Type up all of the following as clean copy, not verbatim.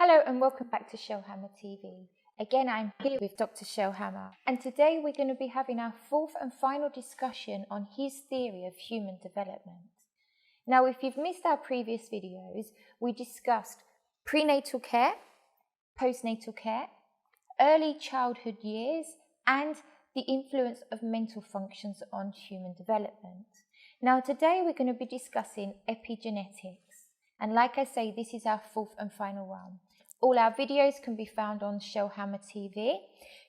Hello and welcome back to Schellhammer TV. Again, I'm here with Dr. Schellhammer, and today we're going to be having our fourth and final discussion on his theory of human development. Now, if you've missed our previous videos, we discussed prenatal care, postnatal care, early childhood years, and the influence of mental functions on human development. Now, today we're going to be discussing epigenetics. And like I say, this is our fourth and final one. All our videos can be found on Schellhammer TV.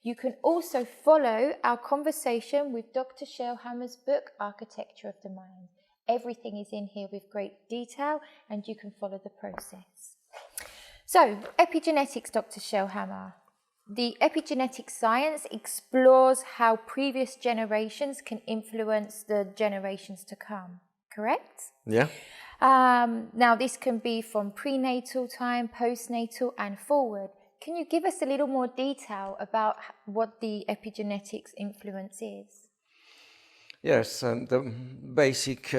You can also follow our conversation with Dr. Schellhammer's book, Architecture of the Mind. Everything is in here with great detail and you can follow the process. So, epigenetics, Dr. Schellhammer. The epigenetic science explores how previous generations can influence the generations to come, correct? Yeah. Now, this can be from prenatal time, postnatal, and forward. Can you give us a little more detail about what the epigenetics influence is? Yes, the basic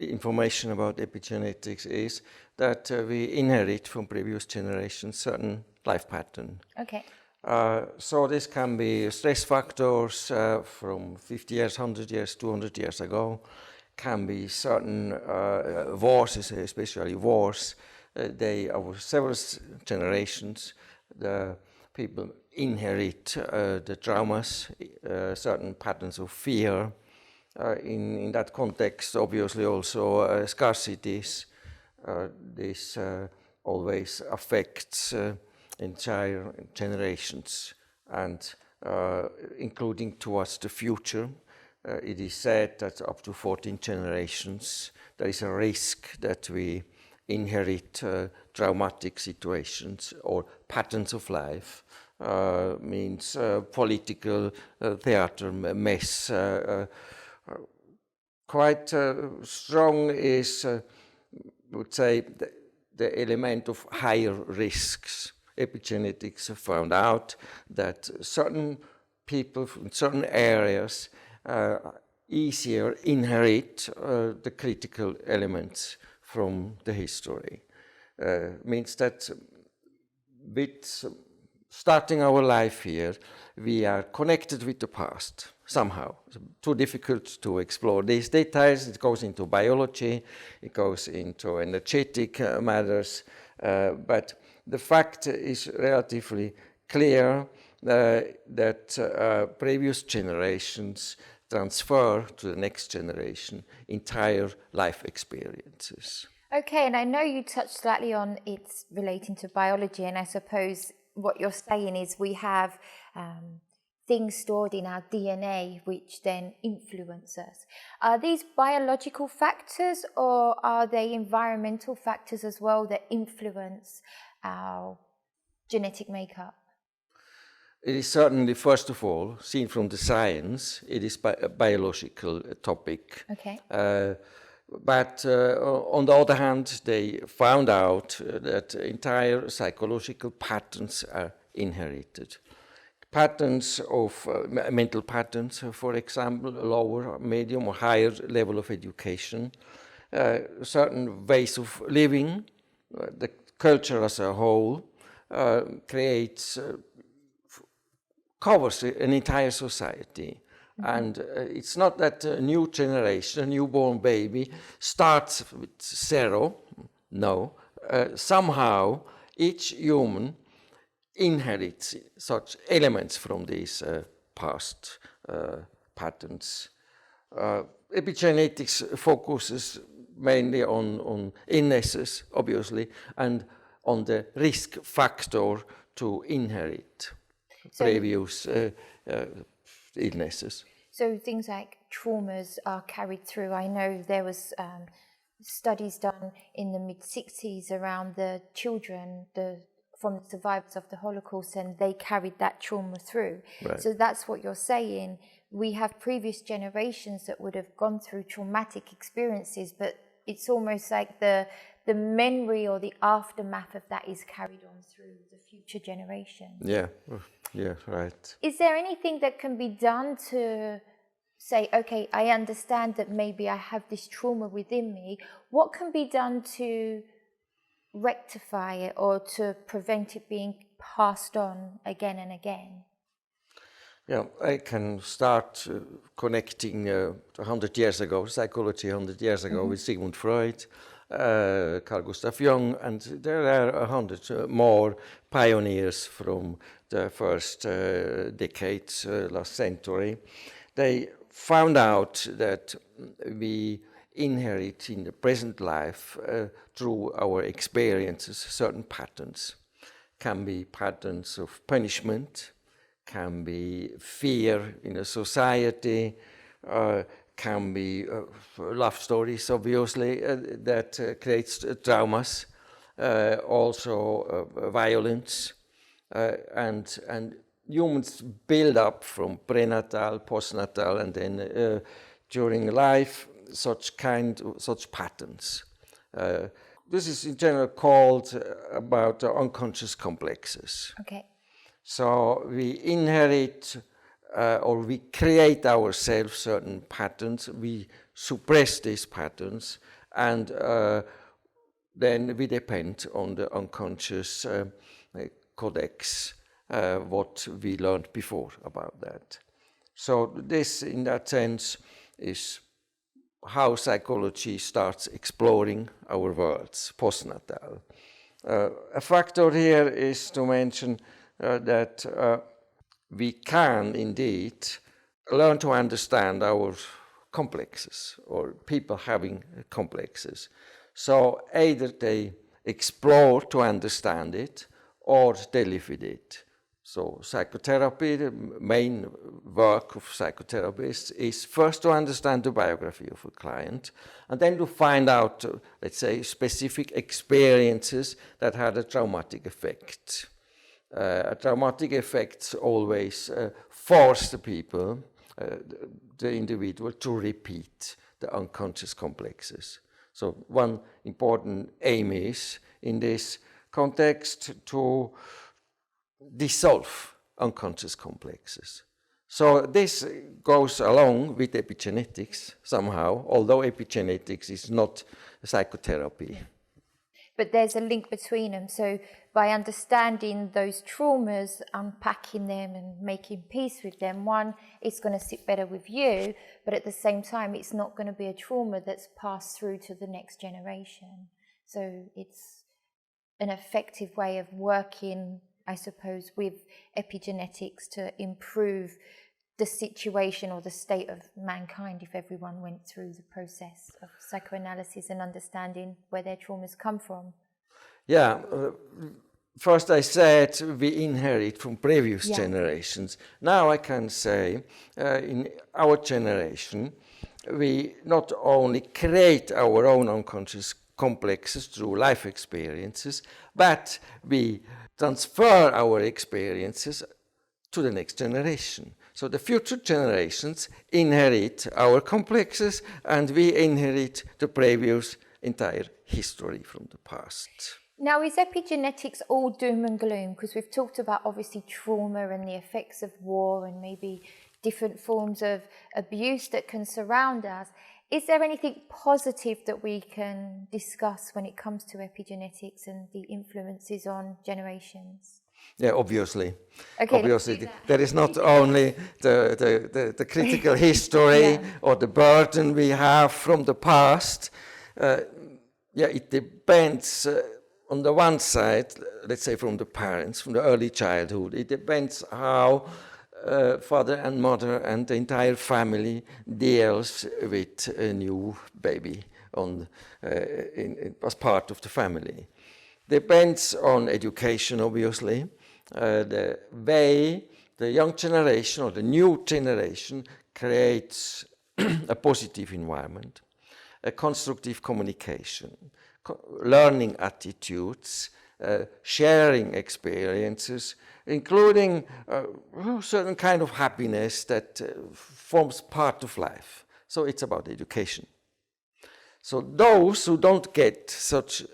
information about epigenetics is that we inherit from previous generations certain life pattern. Okay. So this can be stress factors from 50 years, 100 years, 200 years ago. Can be certain wars, especially wars. They, over several generations, the people inherit the traumas, certain patterns of fear. In that context, obviously also scarcities. This always affects entire generations and including towards the future. It is said that up to 14 generations there is a risk that we inherit traumatic situations or patterns of life. Means political theater mess. Quite strong is, I would say, the element of higher risks. Epigenetics found out that certain people from certain areas easier inherit the critical elements from the history. Means that with starting our life here, we are connected with the past somehow. It's too difficult to explore these details. It goes into biology, it goes into energetic matters, but the fact is relatively clear that previous generations transfer to the next generation entire life experiences. Okay, and I know you touched slightly on it's relating to biology, and I suppose what you're saying is we have things stored in our DNA which then influence us. Are these biological factors or are they environmental factors as well that influence our genetic makeup? It is certainly, first of all, seen from the science, it is a biological topic. Okay. But on the other hand, they found out that entire psychological patterns are inherited. Patterns of mental patterns, for example, lower, medium or higher level of education, certain ways of living, the culture as a whole creates covers an entire society. Mm-hmm. And it's not that a new generation, a newborn baby, starts with zero. No. Somehow, each human inherits such elements from these past patterns. Epigenetics focuses mainly on illnesses, obviously, and on the risk factor to inherit previous illnesses. So things like traumas are carried through. I know there was studies done in the mid-60s around the children from the survivors of the Holocaust, and they carried that trauma through. Right. So that's what you're saying. We have previous generations that would have gone through traumatic experiences, but it's almost like the memory or the aftermath of that is carried on through the future generations. Yeah, right. Is there anything that can be done to say, okay, I understand that maybe I have this trauma within me. What can be done to rectify it or to prevent it being passed on again and again? Yeah, I can start connecting 100 years ago, psychology 100 years ago, with Sigmund Freud, Carl Gustav Jung, and there are 100 more pioneers from the first decades, last century. They found out that we inherit in the present life through our experiences certain patterns. Can be patterns of punishment, can be fear in a society, can be love stories, obviously, that creates traumas, also violence, and humans build up from prenatal, postnatal, and then during life such patterns. This is in general called about unconscious complexes. Okay. So we inherit or we create ourselves certain patterns, we suppress these patterns, and then we depend on the unconscious codex, what we learned before about that. So this, in that sense, is how psychology starts exploring our worlds, postnatal. A factor here is to mention that we can indeed learn to understand our complexes or people having complexes. So either they explore to understand it or they live with it. So psychotherapy, the main work of psychotherapists is first to understand the biography of a client and then to find out, let's say, specific experiences that had a traumatic effect. Traumatic effects always force the people, the individual, to repeat the unconscious complexes. So one important aim is, in this context, to dissolve unconscious complexes. So this goes along with epigenetics somehow, although epigenetics is not psychotherapy. But there's a link between them. So by understanding those traumas, unpacking them and making peace with them, one, it's going to sit better with you, but at the same time, it's not going to be a trauma that's passed through to the next generation. So it's an effective way of working, I suppose, with epigenetics to improve the situation or the state of mankind if everyone went through the process of psychoanalysis and understanding where their traumas come from. Yeah, first I said we inherit from previous generations. Now I can say in our generation we not only create our own unconscious complexes through life experiences, but we transfer our experiences to the next generation. So the future generations inherit our complexes and we inherit the previous entire history from the past. Now, is epigenetics all doom and gloom? Because we've talked about obviously trauma and the effects of war and maybe different forms of abuse that can surround us. Is there anything positive that we can discuss when it comes to epigenetics and the influences on generations? Yeah, obviously. Okay, obviously, there is not only the critical history or the burden we have from the past. It depends on the one side, let's say from the parents, from the early childhood. It depends how father and mother and the entire family deals with a new baby as part of the family. Depends on education, obviously. The way the young generation or the new generation creates a positive environment, a constructive communication, learning attitudes, sharing experiences, including a certain kind of happiness that forms part of life. So it's about education. So those who don't get such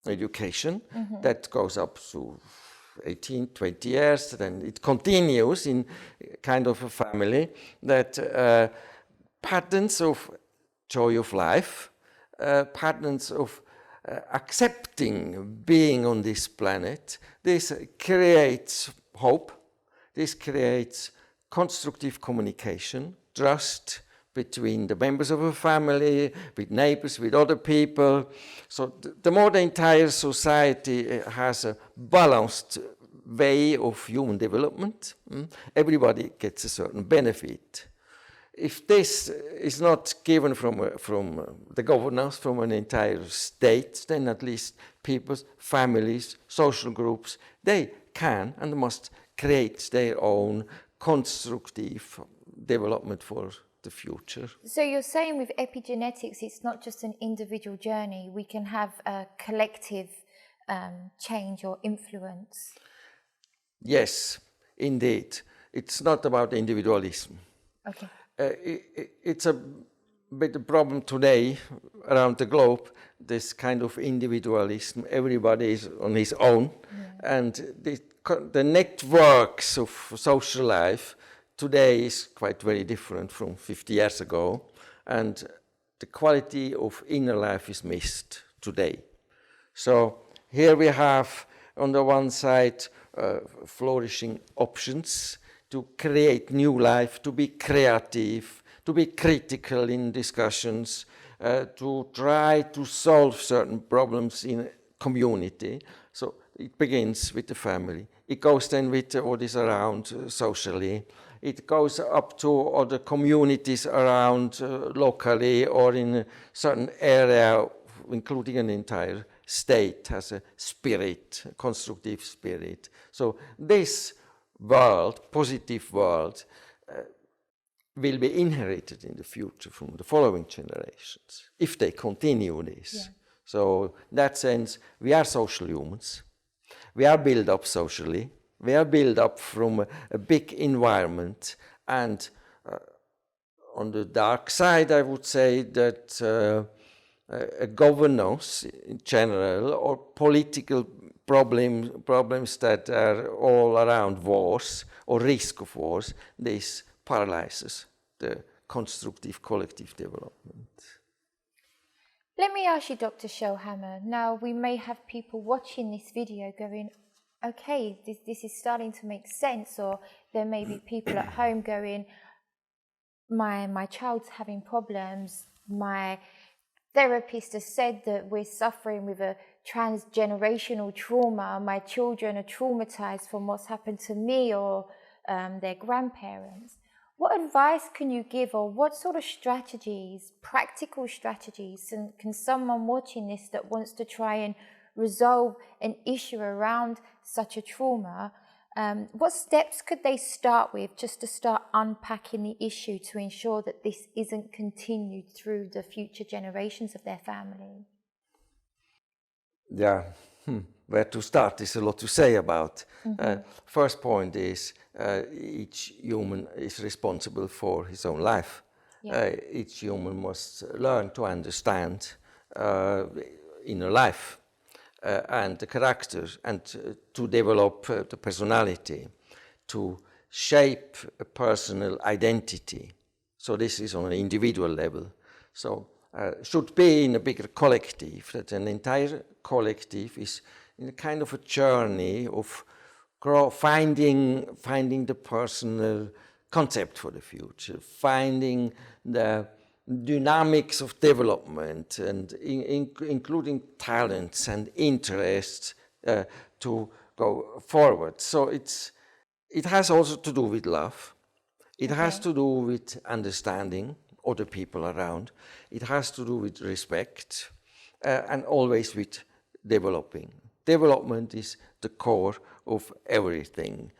education, that goes up to 18, 20 years, then it continues in kind of a family, that patterns of joy of life, patterns of accepting being on this planet, this creates hope, this creates constructive communication, trust between the members of a family, with neighbors, with other people. So the more the entire society has a balanced way of human development, everybody gets a certain benefit. If this is not given from the governance, from an entire state, then at least people, families, social groups, they can and must create their own constructive development for the future. So you're saying with epigenetics, it's not just an individual journey. We can have a collective change or influence. Yes, indeed. It's not about individualism. Okay. It's a bit a problem today around the globe, this kind of individualism. Everybody is on his own. And the networks of social life today is quite very different from 50 years ago. And the quality of inner life is missed today. So here we have, on the one side, flourishing options to create new life, to be creative, to be critical in discussions, to try to solve certain problems in a community. So it begins with the family. It goes then with what is around socially. It goes up to other communities around locally or in a certain area, including an entire state has a spirit, a constructive spirit. So this world, positive world, will be inherited in the future from the following generations, if they continue this. Yeah. So in that sense, we are social humans. We are built up socially. We are built up from a big environment. And on the dark side, I would say that a governance in general or political problems that are all around wars or risk of wars, this paralyzes the constructive collective development. Let me ask you, Dr. Schellhammer, now we may have people watching this video going, okay, this is starting to make sense, or there may be people at home going, my child's having problems, my therapist has said that we're suffering with a transgenerational trauma. My children are traumatized from what's happened to me or their grandparents. What advice can you give, or what sort of strategies, practical strategies, can someone watching this that wants to try and resolve an issue around such a trauma, what steps could they start with just to start unpacking the issue to ensure that this isn't continued through the future generations of their family? Yeah, where to start is a lot to say about. First point is each human is responsible for his own life. Yeah. Each human must learn to understand inner life. And the character, and to develop the personality, to shape a personal identity. So this is on an individual level. So should be in a bigger collective, that an entire collective is in a kind of a journey of finding the personal concept for the future, finding the dynamics of development, and including talents and interests to go forward. So it has also to do with love. It has to do with understanding other people around. It has to do with respect, and always with developing. Development is the core of everything.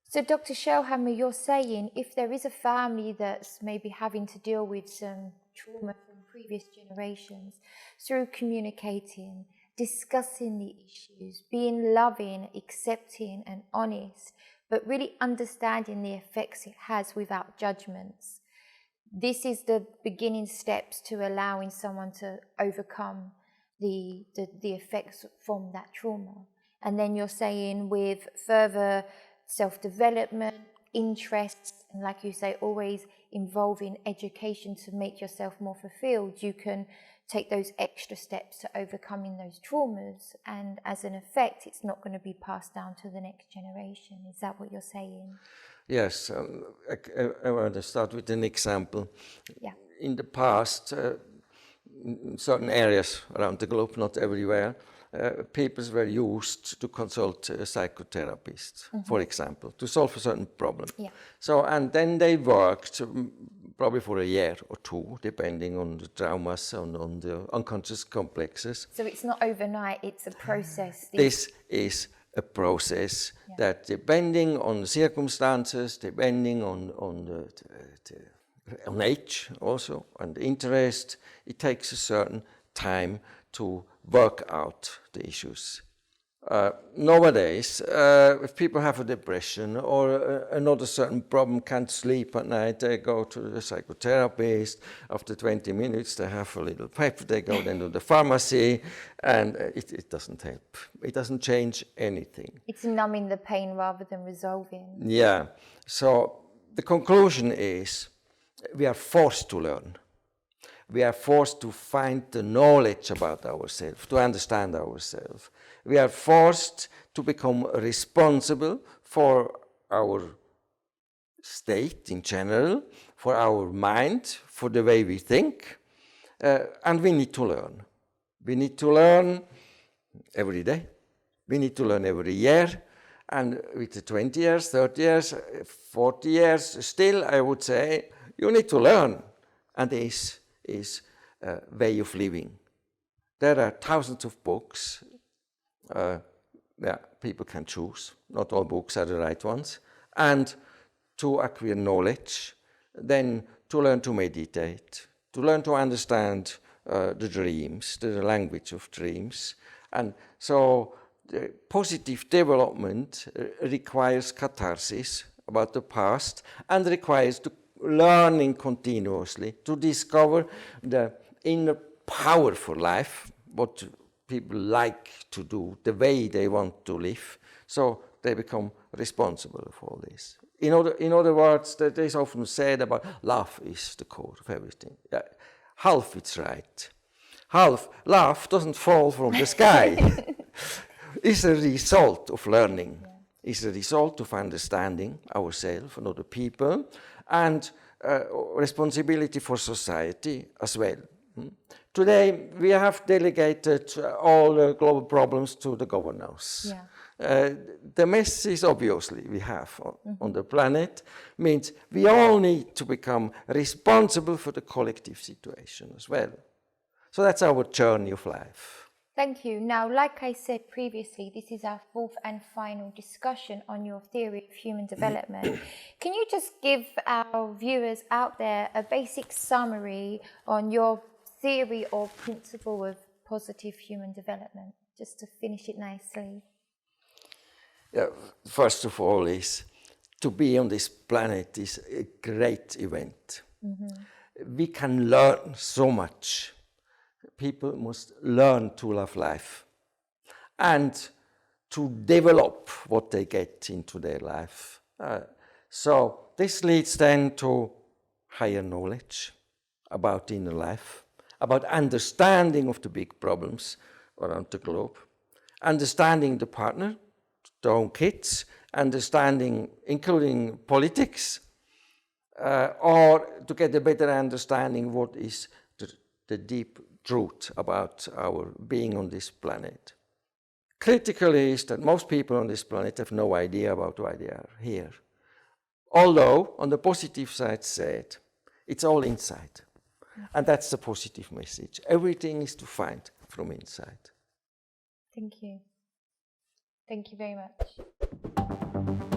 So Dr. Schellhammer, you're saying if there is a family that's maybe having to deal with some trauma from previous generations, through communicating, discussing the issues, being loving, accepting and honest, but really understanding the effects it has without judgments, this is the beginning steps to allowing someone to overcome the effects from that trauma. And then you're saying with further self-development, interests, and like you say, always involving education to make yourself more fulfilled, you can take those extra steps to overcoming those traumas, and as an effect, it's not going to be passed down to the next generation. Is that what you're saying? Yes, I want to start with an example. Yeah. In the past, in certain areas around the globe, not everywhere, people were used to consult psychotherapists, for example, to solve a certain problem. Yeah. So, and then they worked probably for a year or two, depending on the traumas, on the unconscious complexes. So it's not overnight, it's a process. This is a process that, depending on the circumstances, depending on age also, and interest, it takes a certain time to work out the issues. Nowadays, if people have a depression or another certain problem, can't sleep at night, they go to the psychotherapist. After 20 minutes, they have a little pep. They go then to the pharmacy, and it doesn't help. It doesn't change anything. It's numbing the pain rather than resolving. Yeah. So the conclusion is we are forced to learn. We are forced to find the knowledge about ourselves, to understand ourselves. We are forced to become responsible for our state in general, for our mind, for the way we think, and we need to learn. We need to learn every day. We need to learn every year. And with the 20 years, 30 years, 40 years, still I would say you need to learn. And this is a way of living. There are thousands of books. People can choose. Not all books are the right ones. And to acquire knowledge, then to learn to meditate, to learn to understand the dreams, the language of dreams. And so the positive development requires catharsis about the past and requires learning continuously to discover the inner power for life, what people like to do, the way they want to live, so they become responsible for all this. In other words, that is often said about love is the core of everything. Half it's right. Half love doesn't fall from the sky. It's a result of learning. It's a result of understanding ourselves and other people, and responsibility for society as well. Today, we have delegated all the global problems to the governors. The message, obviously, we have on the planet means we all need to become responsible for the collective situation as well. So that's our journey of life. Thank you. Now, like I said previously, this is our fourth and final discussion on your theory of human development. Can you just give our viewers out there a basic summary on your theory or principle of positive human development, just to finish it nicely? First of all, is to be on this planet is a great event. We can learn so much. People must learn to love life and to develop what they get into their life. So this leads then to higher knowledge about inner life, about understanding of the big problems around the globe, understanding the partner, their own kids, understanding, including politics, or to get a better understanding what is the deep truth about our being on this planet. Critical is that most people on this planet have no idea about why they are here. Although, on the positive side said, it's all inside. And that's the positive message. Everything is to find from inside. Thank you. Thank you very much.